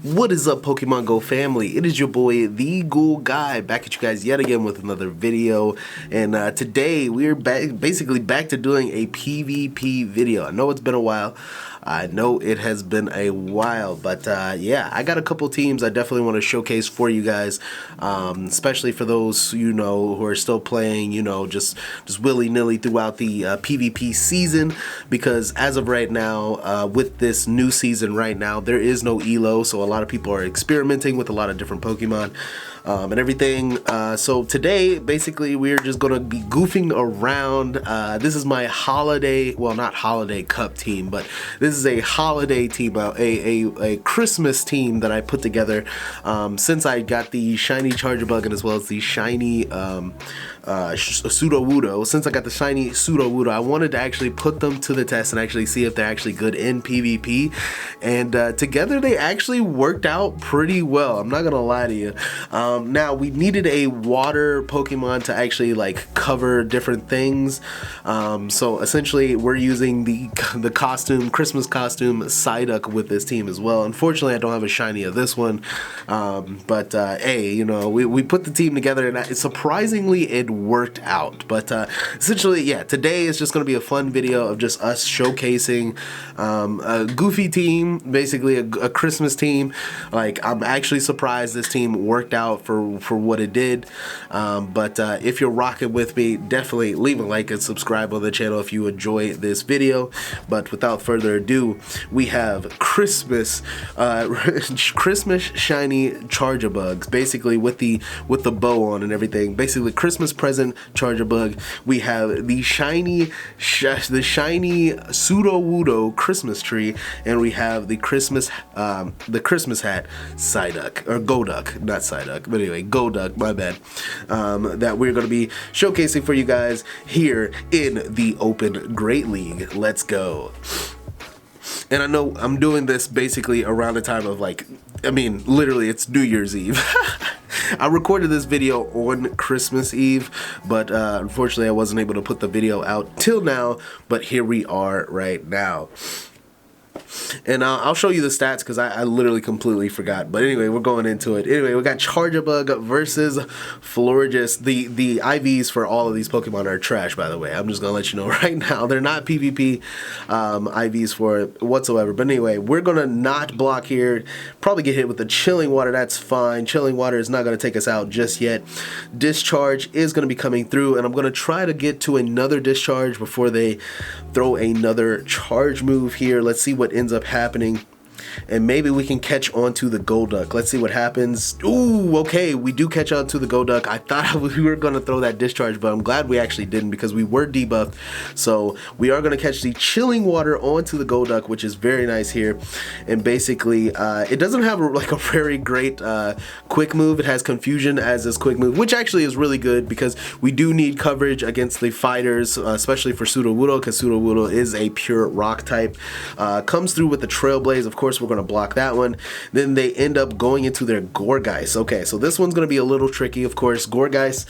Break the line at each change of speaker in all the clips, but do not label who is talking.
What is up, Pokemon Go family? It is your boy, TheGoulGuy, back at you guys yet again with another video. And today we're basically back to doing a PvP video. I know it's been a while. I know it has been a while, but yeah, I got a couple teams I definitely want to showcase for you guys, especially for those, you know, who are still playing, you know, just willy-nilly throughout the PvP season, because as of right now, with this new season right now, there is no ELO, so a lot of people are experimenting with a lot of different Pokemon and everything. So today, basically, we're just going to be goofing around. This is my holiday, well, not holiday cup team, but this is a holiday team, a Christmas team that I put together since I got the shiny Charjabug and as well as the shiny Sudowoodo. Since I got the shiny Sudowoodo, I wanted to actually put them to the test and actually see if they're actually good in PvP, and together they actually worked out pretty well. I'm not gonna lie to you. Now we needed a water Pokemon to actually like cover different things, so essentially we're using the costume, Christmas costume Psyduck with this team as well. Unfortunately, I don't have a shiny of this one, but hey, you know, we put the team together and surprisingly it worked out. But essentially, yeah, today is just going to be a fun video of just us showcasing a goofy team, basically a Christmas team. Like, I'm actually surprised this team worked out for what it did. But if you're rocking with me, definitely leave a like and subscribe on the channel if you enjoy this video. But without further ado, we have Christmas shiny Charjabugs, basically with the bow on and everything. Basically Christmas present Charjabug. We have the shiny Sudowoodo Christmas tree, and we have the Christmas hat Psyduck, or Golduck, not Psyduck, but anyway, Golduck, my bad, that we're going to be showcasing for you guys here in the Open Great League. Let's go. And I know I'm doing this basically around the time of, like, I mean, literally it's New Year's Eve. I recorded this video on Christmas Eve, but unfortunately I wasn't able to put the video out till now, but here we are right now. And I'll show you the stats because I literally completely forgot. But anyway, we're going into it. Anyway, we got Charjabug versus Florges. The IVs for all of these Pokemon are trash, by the way. I'm just going to let you know right now. They're not PvP IVs for it whatsoever. But anyway, we're going to not block here. Probably get hit with the Chilling Water. That's fine. Chilling Water is not going to take us out just yet. Discharge is going to be coming through. And I'm going to try to get to another Discharge before they throw another Charge move here. Let's see what ends up happening, and maybe we can catch on to the Golduck. Let's see what happens. Ooh, okay, we do catch on to the Golduck. I thought we were going to throw that Discharge, but I'm glad we actually didn't because we were debuffed. So we are going to catch the Chilling Water onto the Golduck, which is very nice here. And basically, it doesn't have like a very great quick move. It has Confusion as this quick move, which actually is really good because we do need coverage against the fighters, especially for Sudowoodo, because Sudowoodo is a pure rock type. Comes through with the Trailblaze. Of course, we're going to block that one. Then they end up going into their Gourgeist. Okay, so this one's going to be a little tricky, of course. Gourgeist,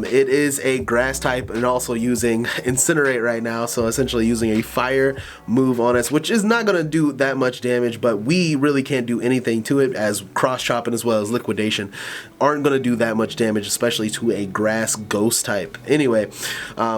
it is a grass type and also using Incinerate right now, so essentially using a fire move on us, which is not going to do that much damage, but we really can't do anything to it, as Cross Chopping as well as Liquidation aren't going to do that much damage, especially to a grass ghost type. Anyway,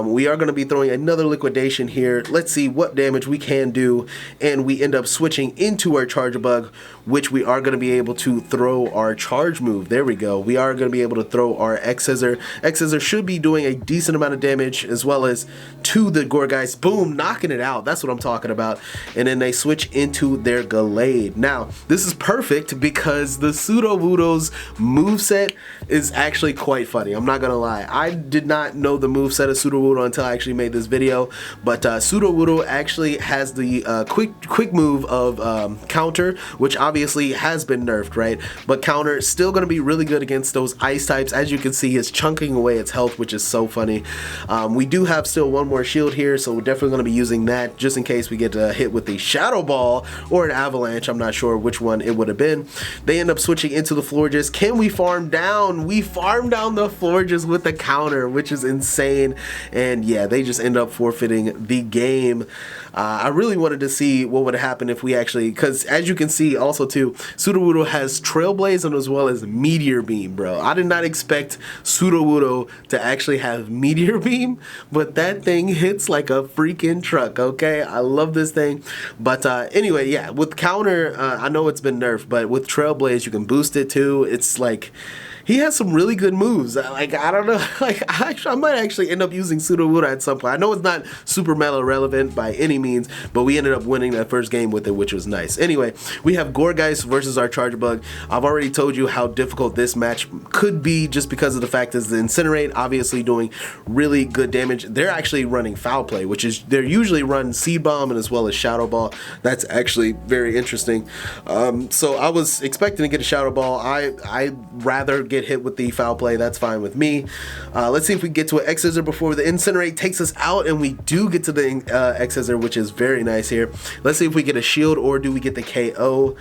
we are going to be throwing another Liquidation here. Let's see what damage we can do, and we end up switching into our Charjabug, which we are going to be able to throw our charge move. There we go. We are going to be able to throw our X-Scissor. X-Scissor should be doing a decent amount of damage, as well as to the Gourgeist. Boom, knocking it out. That's what I'm talking about. And then they switch into their Gallade. Now, this is perfect because the Sudowoodo's moveset is actually quite funny. I'm not going to lie. I did not know the moveset of Sudowoodo until I actually made this video, but Sudowoodo actually has the quick move of Counter, which obviously has been nerfed, right? But Counter is still going to be really good against those ice types. As you can see, it's chunking away its health, which is so funny. We do have still one more shield here, so we're definitely going to be using that just in case we get hit with the Shadow Ball or an Avalanche. I'm not sure which one it would have been. They end up switching into the Florges. Can we farm down? We farm down the Florges with the Counter, which is insane. And yeah, they just end up forfeiting the game. I really wanted to see what would happen if we actually because as you can see also too, Sudowoodo has Trailblaze and as well as Meteor Beam, bro. I did not expect Sudowoodo to actually have Meteor Beam, but that thing hits like a freaking truck, okay? I love this thing. But anyway, yeah, with counter, I know it's been nerfed, but with Trailblaze you can boost it too. It's like, he has some really good moves. Like, I don't know, like, I might actually end up using Sudowoodo at some point. I know it's not super meta relevant by any means, but we ended up winning that first game with it, which was nice. Anyway, we have Gourgeist versus our Chargebug. I've already told you how difficult this match could be just because of the fact is the Incinerate obviously doing really good damage. They're actually running Foul Play, which is, they're usually run Seed Bomb and as well as Shadow Ball. That's actually very interesting. So I was expecting to get a Shadow Ball. I'd rather get hit with the Foul Play. That's fine with me. Let's see if we get to an X-Scissor before the Incinerate takes us out, and we do get to the X-Scissor, which is very nice here. Let's see if we get a shield or do we get the KO.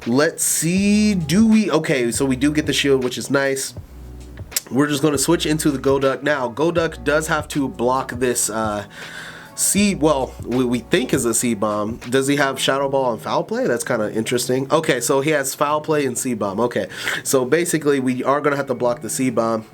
Let's see, do we? Okay, so we do get the shield, which is nice. We're just going to switch into the Golduck. Now, Golduck does have to block this Seed, well, we think is a Seed Bomb. Does he have Shadow Ball and Foul Play? That's kind of interesting. Okay, so he has Foul Play and Seed Bomb. Okay, so basically we are going to have to block the Seed Bomb.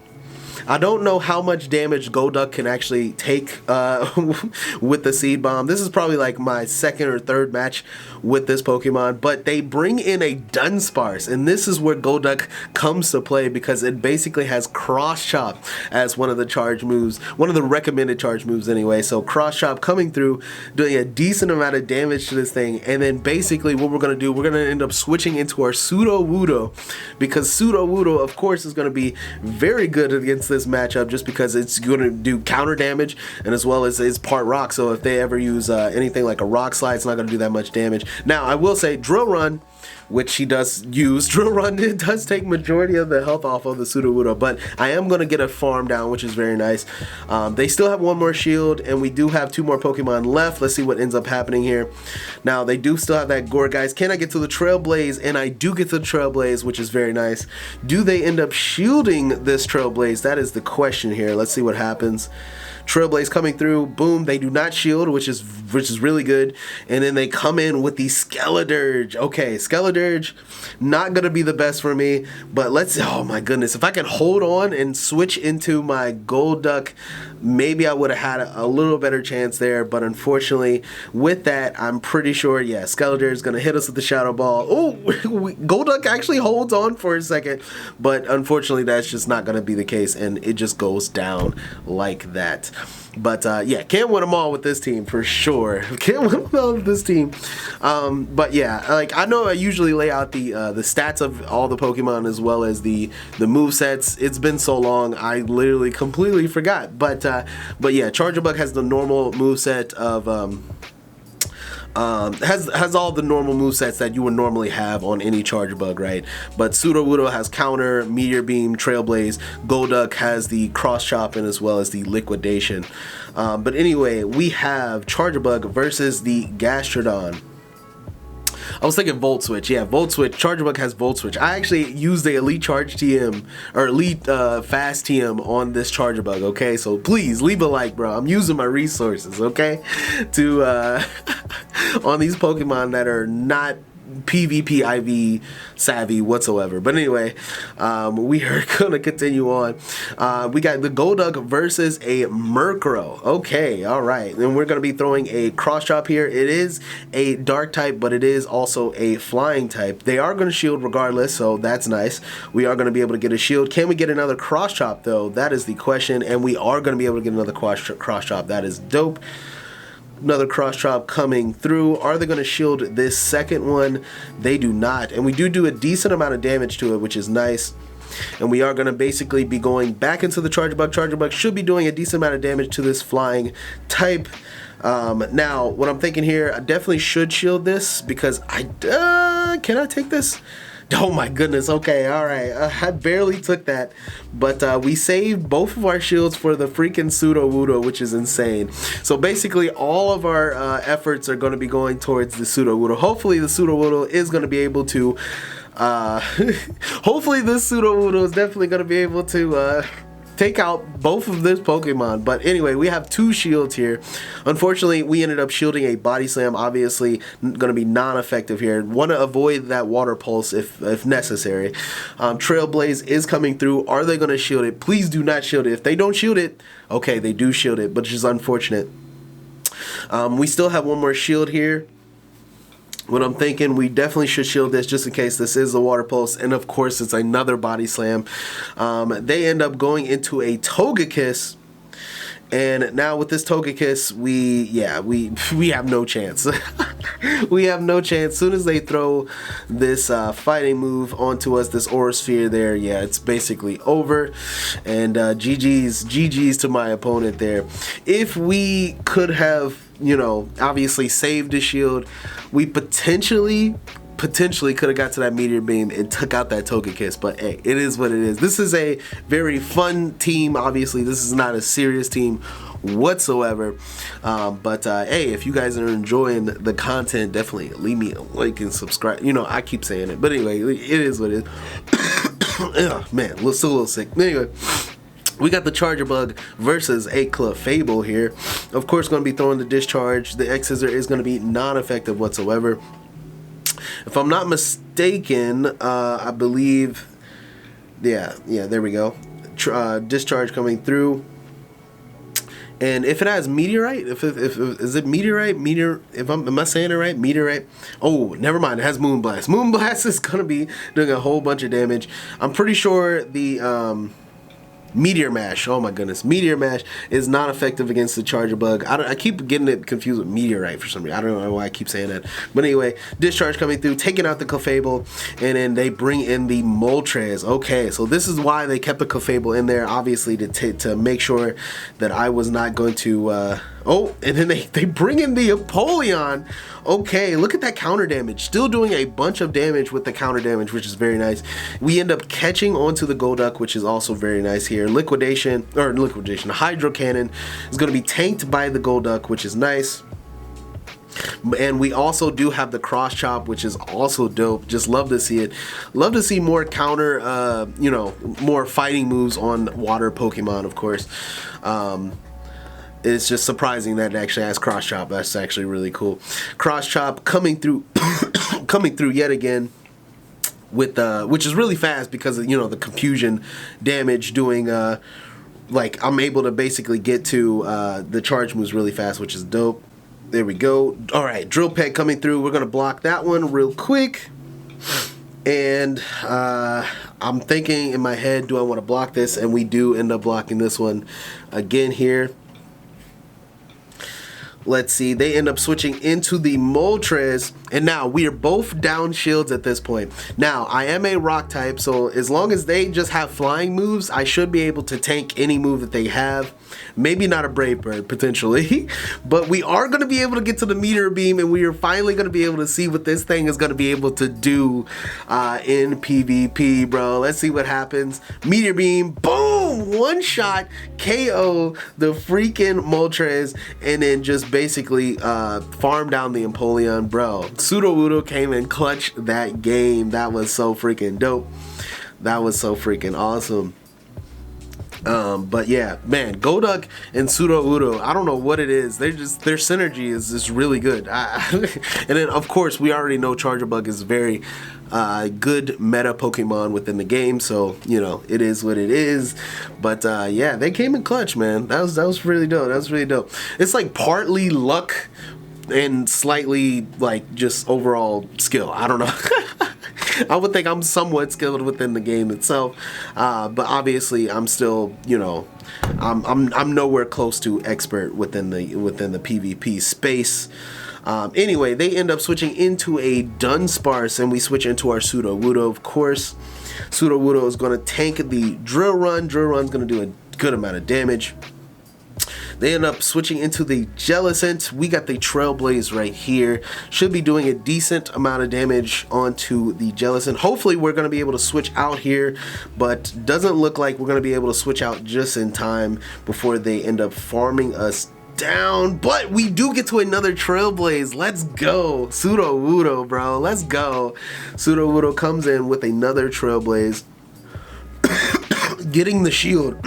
I don't know how much damage Golduck can actually take with the Seed Bomb. This is probably like my second or third match with this Pokemon, but they bring in a Dunsparce, and this is where Golduck comes to play because it basically has Cross Chop as one of the charge moves, one of the recommended charge moves anyway. So Cross Chop coming through, doing a decent amount of damage to this thing, and then basically what we're going to do, we're going to end up switching into our Sudowoodo, because Sudowoodo, of course, is going to be very good against this matchup just because it's going to do counter damage and as well as it's part rock, so if they ever use anything like a rock slide, it's not going to do that much damage. Now I will say Drill Run, which he does use, Drill Run, it does take majority of the health off of the Sudowoodo, but I am going to get a farm down, which is very nice. They still have one more shield, and we do have two more Pokemon left. Let's see what ends up happening here. Now, they do still have that Gourgeist. Can I get to the Trailblaze? And I do get to the Trailblaze, which is very nice. Do they end up shielding this Trailblaze? That is the question here. Let's see what happens. Trailblaze coming through, boom, they do not shield, which is really good. And then they come in with the Skeledirge. Okay, Skeledirge, not gonna be the best for me, but let's, oh my goodness, if I can hold on and switch into my Golduck, maybe I would have had a little better chance there, but unfortunately, with that, I'm pretty sure, yeah, Skeledirge is gonna hit us with the Shadow Ball. Oh, Golduck actually holds on for a second, but unfortunately, that's just not gonna be the case, and it just goes down like that. But yeah, can't win them all with this team for sure. Can't win them all with this team. But yeah, like I know I usually lay out the stats of all the Pokemon as well as the movesets. It's been so long, I literally completely forgot. But yeah, Chargebug has the normal moveset of has all the normal movesets that you would normally have on any Chargebug, right? But Sudowoodo has Counter, Meteor Beam, Trailblaze. Golduck has the Cross Chop and as well as the Liquidation. But anyway, we have Chargebug versus the Gastrodon. I was thinking Volt Switch. Yeah, Volt Switch. Chargebug has Volt Switch. I actually used the Elite Charge TM or Elite Fast TM on this Chargebug. Okay, so please leave a like, bro. I'm using my resources, okay, to on these Pokemon that are not PvP IV savvy whatsoever. But anyway, we are gonna continue on. We got the Golduck versus a Murkrow. Okay, all right, and we're gonna be throwing a Cross Chop here. It is a dark type, but it is also a flying type. They are gonna shield regardless, so that's nice. We are gonna be able to get a shield. Can we get another Cross Chop though? That is the question, and we are gonna be able to get another Cross Chop. That is dope. Another Cross Chop coming through. Are they going to shield this second one? They do not. And we do a decent amount of damage to it, which is nice. And we are going to basically be going back into the Chargebug. Chargebug should be doing a decent amount of damage to this flying type. Now, what I'm thinking here, I definitely should shield this because can I take this? Oh my goodness, okay, alright, I barely took that, but we saved both of our shields for the freaking Sudowoodo, which is insane. So basically, all of our efforts are going to be going towards the Sudowoodo. Hopefully the Sudowoodo is going to be able to, hopefully this Sudowoodo is definitely going to be able to, take out both of this Pokemon. But anyway, we have 2 shields here. Unfortunately, we ended up shielding a Body Slam. Obviously, going to be non-effective here. Want to avoid that Water Pulse if necessary. Trailblaze is coming through. Are they going to shield it? Please do not shield it. If they don't shield it, okay, they do shield it, but it's just unfortunate. We still have one more shield here. What I'm thinking, we definitely should shield this just in case this is a Water Pulse, and of course it's another Body Slam. They end up going into a Togekiss, and now with this Togekiss, we have no chance. We have no chance. As soon as they throw this fighting move onto us, this Aura Sphere there, yeah, it's basically over. And GG's to my opponent there. If we could have, obviously saved the shield, we potentially could have got to that Meteor Beam and took out that Togekiss, but hey, it is what it is. This is a very fun team. Obviously, this is not a serious team whatsoever, but hey, if you guys are enjoying the content, definitely leave me a like and subscribe. I keep saying it, but anyway, it is what it is. Ugh, man, still a little sick. Anyway, we got the Charger Bug versus a Clefable here. Of course, going to be throwing the Discharge. The X-Scissor is going to be non-effective whatsoever. If I'm not mistaken, I believe, yeah, there we go. Discharge coming through. And if it has Meteorite, is it Meteorite? Am I saying it right? Meteorite? Oh, never mind. It has Moonblast. Moonblast is going to be doing a whole bunch of damage. I'm pretty sure the Meteor Mash, oh my goodness, Meteor Mash is not effective against the Charger Bug. I keep getting it confused with Meteorite for some reason. I don't know why I keep saying that. But anyway, Discharge coming through, taking out the Clefable, and then they bring in the Moltres. Okay, so this is why they kept the Clefable in there, obviously to make sure that I was not going to... oh, and then they bring in the Apollyon. Okay, look at that counter damage. Still doing a bunch of damage with the counter damage, which is very nice. We end up catching onto the Golduck, which is also very nice here. Hydro Cannon is going to be tanked by the Golduck, which is nice. And we also do have the Cross Chop, which is also dope. Just love to see it. Love to see more counter, more fighting moves on water Pokemon, of course. It's just surprising that it actually has Cross Chop. That's actually really cool. Cross Chop coming through, coming through yet again with which is really fast because of, the confusion damage doing like I'm able to basically get to the charge moves really fast, which is dope. There we go. All right, Drill Peck coming through. We're gonna block that one real quick. And I'm thinking in my head, do I want to block this? And we do end up blocking this one again here. Let's see, they end up switching into the Moltres, and now we are both down shields at this point. Now, I am a rock type, so as long as they just have flying moves, I should be able to tank any move that they have. Maybe not a Brave Bird, potentially, but we are going to be able to get to the Meteor Beam, and we are finally going to be able to see what this thing is going to be able to do in PvP, bro. Let's see what happens. Meteor Beam, boom, one shot, KO the freaking Moltres, and then just basically farm down the Empoleon, bro. Sudowoodo came and clutched that game. That was so freaking dope. That was so freaking awesome. But yeah, man, Golduck and Sudowoodo, I don't know what it is. Their synergy is just really good. And then of course we already know Charger Bug is very good meta Pokemon within the game, so it is what it is. But yeah, they came in clutch, man. That was really dope. That was really dope. It's like partly luck and slightly like just overall skill. I don't know. I would think I'm somewhat skilled within the game itself, but obviously I'm still, I'm nowhere close to expert within the PvP space. Anyway, they end up switching into a Dunsparce, and we switch into our Sudowoodo, of course. Sudowoodo is going to tank the Drill Run. Drill Run's going to do a good amount of damage. They end up switching into the Jellicent. We got the Trailblaze right here. Should be doing a decent amount of damage onto the Jellicent. Hopefully we're going to be able to switch out here, but doesn't look like we're going to be able to switch out just in time before they end up farming us down. But we do get to another Trailblaze. Let's go. Sudowoodo, bro. Let's go. Sudowoodo comes in with another Trailblaze. Getting the shield.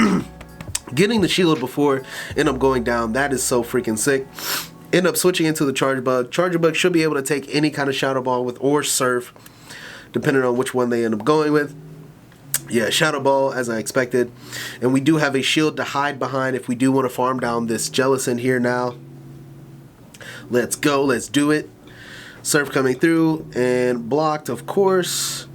Getting the shield before end up going down, that is so freaking sick. End up switching into the Charge Bug. Charge Bug should be able to take any kind of Shadow Ball with or Surf, depending on which one they end up going with. Yeah, Shadow Ball as I expected. And we do have a shield to hide behind if we do want to farm down this Jellicent here now. Let's go, let's do it. Surf coming through and blocked, of course.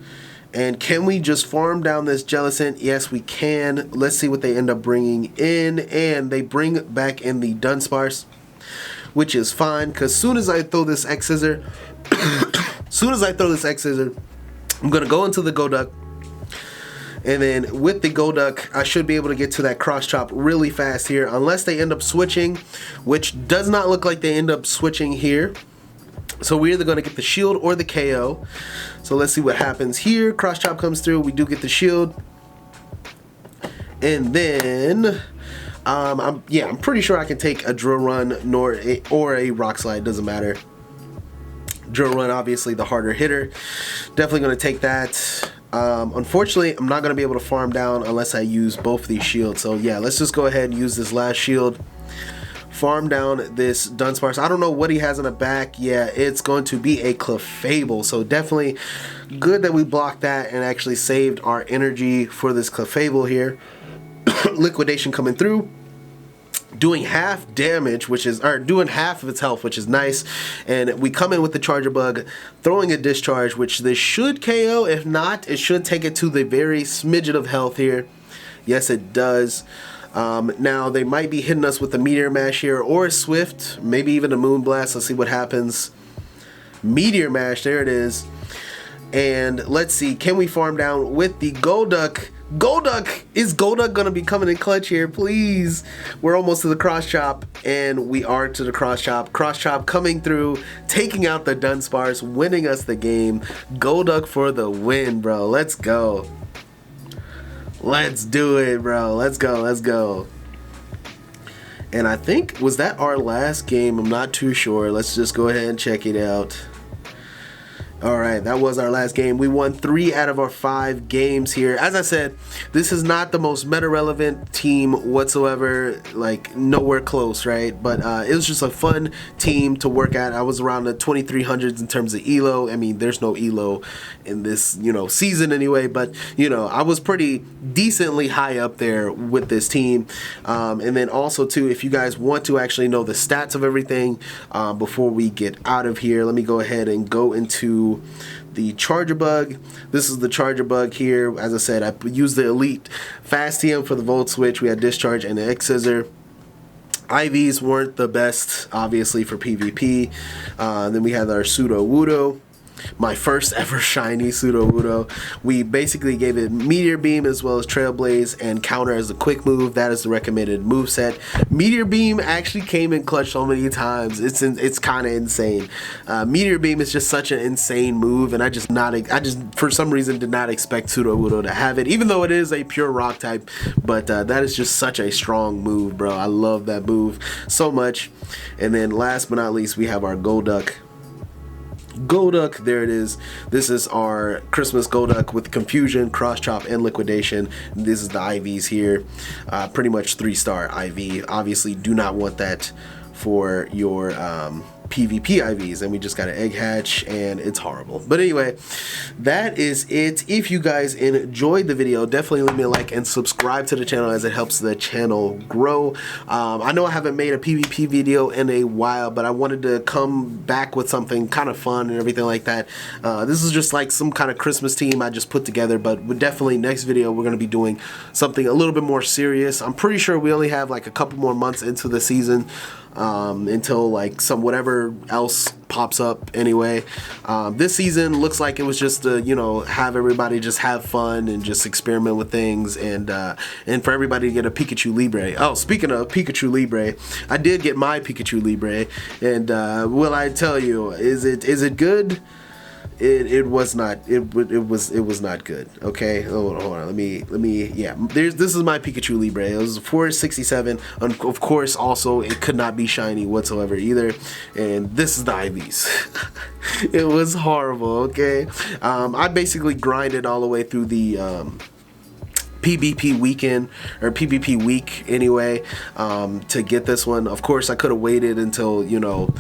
And can we just farm down this Jellicent? Yes, we can. Let's see what they end up bringing in. And they bring back in the Dunsparce, which is fine, because soon as I throw this X Scissor, I'm going to go into the Golduck. And then with the Golduck, I should be able to get to that Cross Chop really fast here, unless they end up switching, which does not look like they end up switching here. So we're either going to get the shield or the KO. So let's see what happens here. Cross Chop comes through. We do get the shield. And then, I'm pretty sure I can take a Drill Run or a Rock Slide. Doesn't matter. Drill Run, obviously the harder hitter. Definitely going to take that. Unfortunately, I'm not going to be able to farm down unless I use both of these shields. So yeah, let's just go ahead and use this last shield. Farm down this Dunsparce. I don't know what he has in the back. Yeah, it's going to be a Clefable. So definitely good that we blocked that and actually saved our energy for this Clefable here. Liquidation coming through. Doing half damage, doing half of its health, which is nice. And we come in with the Charger Bug, throwing a Discharge, which this should KO. If not, it should take it to the very smidget of health here. Yes, it does. Now, they might be hitting us with a Meteor Mash here, or a Swift, maybe even a Moonblast. Let's see what happens. Meteor Mash, there it is. And let's see, can we farm down with the Golduck? Golduck! Is Golduck going to be coming in clutch here? Please! We're almost to the Cross Chop, and we are to the Cross Chop. Cross Chop coming through, taking out the Dunsparce, winning us the game. Golduck for the win, bro. Let's go. Let's do it, bro. Let's go, let's go. And I think, was that our last game? I'm not too sure. Let's just go ahead and check it out. Alright, that was our last game. We won 3 out of our 5 games here. As I said, this is not the most meta-relevant team whatsoever, like nowhere close, right? But it was just a fun team to work at. I was around the 2300s in terms of ELO. I mean, there's no ELO in this, season anyway, but, I was pretty decently high up there with this team. And then also, too, if you guys want to actually know the stats of everything before we get out of here, let me go ahead and go into the Charger Bug. This is the Charger Bug here. As I said, I used the Elite Fast TM for the Volt Switch. We had Discharge and the X Scissor. IVs weren't the best, obviously, for PvP. Then we had our Sudowoodo. My first ever shiny Sudowoodo. We basically gave it Meteor Beam as well as Trailblaze and Counter as a quick move. That is the recommended move set. Meteor Beam actually came in clutch so many times. It's kind of insane. Meteor Beam is just such an insane move, and I just for some reason did not expect Sudowoodo to have it, even though it is a pure rock type. But that is just such a strong move, bro. I love that move so much. And then last but not least, we have our Golduck. Golduck, there it is. This is our Christmas Golduck with Confusion, Cross Chop, and Liquidation. This is the IVs here. Pretty much 3-star IV. Obviously, do not want that for your PvP IVs, and we just got an egg hatch, and it's horrible. But anyway, that is it. If you guys enjoyed the video, definitely leave me a like and subscribe to the channel, as it helps the channel grow. I know I haven't made a PvP video in a while, but I wanted to come back with something kind of fun and everything like that. This is just like some kind of Christmas team I just put together, but definitely next video we're going to be doing something a little bit more serious. I'm pretty sure we only have like a couple more months into the season until like whatever else pops up anyway. This season looks like it was just to, have everybody just have fun and just experiment with things, and for everybody to get a Pikachu Libre. Oh, speaking of Pikachu Libre, I did get my Pikachu Libre, and will I tell you, is it good? It was not. It was not good. Okay, hold on. Let me. Yeah, this is my Pikachu Libre. It was 467. Of course, also it could not be shiny whatsoever either. And this is the IVs. It was horrible. Okay, I basically grinded all the way through the PvP weekend, or PvP week anyway, to get this one. Of course, I could have waited until, you know,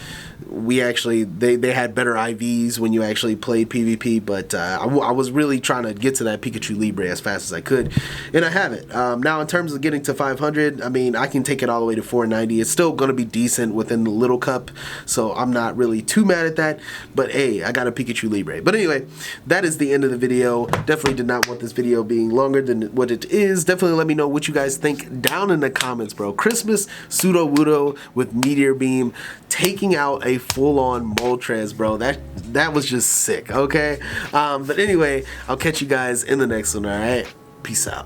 we actually, they had better IVs when you actually played PvP, but I was really trying to get to that Pikachu Libre as fast as I could, and I have it. Now, in terms of getting to 500, I mean, I can take it all the way to 490. It's still going to be decent within the little cup, so I'm not really too mad at that, but hey, I got a Pikachu Libre. But anyway, that is the end of the video. Definitely did not want this video being longer than what it is. Definitely let me know what you guys think down in the comments, bro. Christmas Sudowoodo with Meteor Beam taking out a full-on Moltres, bro. That was just sick, okay? But anyway, I'll catch you guys in the next one, alright? Peace out.